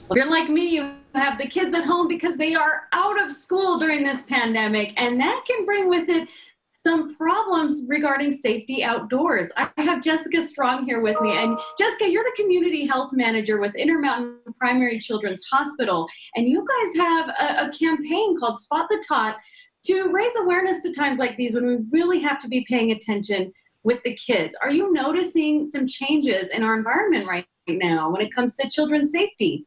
If you're like me, you have the kids at home because they are out of school during this pandemic, and that can bring with it some problems regarding safety outdoors. I have Jessica Strong here with me. And Jessica, you're the community health manager with Intermountain Primary Children's Hospital. And you guys have a campaign called Spot the Tot to raise awareness to times like these when we really have to be paying attention with the kids. Are you noticing some changes in our environment right now when it comes to children's safety?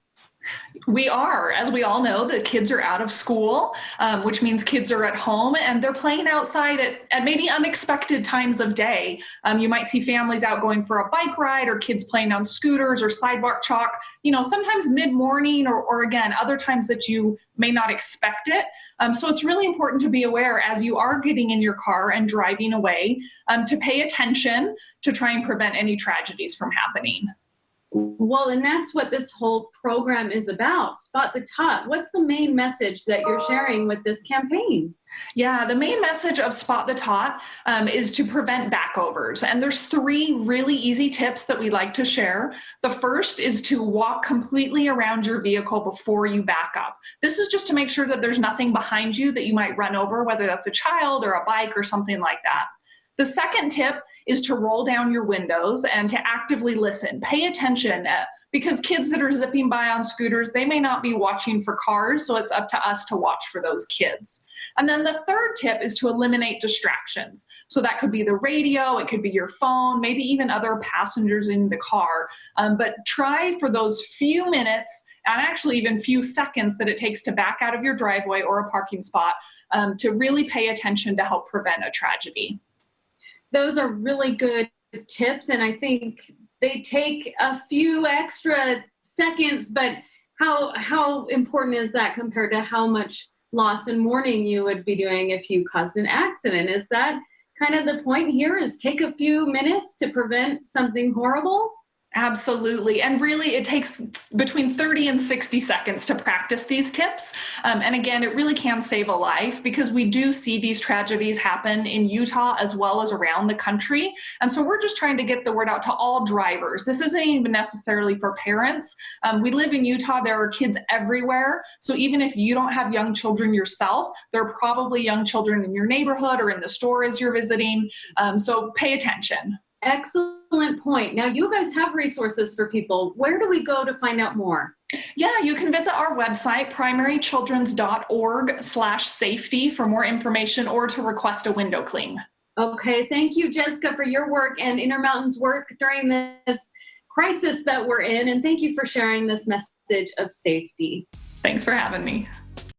We are. As we all know, the kids are out of school, which means kids are at home and they're playing outside at maybe unexpected times of day. You might see families out going for a bike ride or kids playing on scooters or sidewalk chalk, sometimes mid-morning or again, other times that you may not expect it. So it's really important to be aware as you are getting in your car and driving away to pay attention to try and prevent any tragedies from happening. Well, and that's what this whole program is about. Spot the Tot. What's the main message that you're sharing with this campaign? Yeah, the main message of Spot the Tot is to prevent backovers. And there's 3 really easy tips that we like to share. The first is to walk completely around your vehicle before you back up. This is just to make sure that there's nothing behind you that you might run over, whether that's a child or a bike or something like that. The second tip is to roll down your windows and to actively listen. Pay attention because kids that are zipping by on scooters, they may not be watching for cars, so it's up to us to watch for those kids. And then the third tip is to eliminate distractions. So that could be the radio, it could be your phone, maybe even other passengers in the car. But try for those few minutes and actually even few seconds that it takes to back out of your driveway or a parking spot to really pay attention to help prevent a tragedy. Those are really good tips, and I think they take a few extra seconds, but how important is that compared to how much loss and mourning you would be doing if you caused an accident? Is that kind of the point here, is take a few minutes to prevent something horrible? Absolutely. And really, it takes between 30 and 60 seconds to practice these tips. And again, it really can save a life because we do see these tragedies happen in Utah as well as around the country. And so we're just trying to get the word out to all drivers. This isn't even necessarily for parents. We live in Utah. There are kids everywhere. So even if you don't have young children yourself, there are probably young children in your neighborhood or in the store as you're visiting. So pay attention. Excellent point. Now, you guys have resources for people. Where do we go to find out more? Yeah, you can visit our website, primarychildrens.org/safety for more information or to request a window clean. Okay, thank you, Jessica, for your work and Intermountain's work during this crisis that we're in. And thank you for sharing this message of safety. Thanks for having me.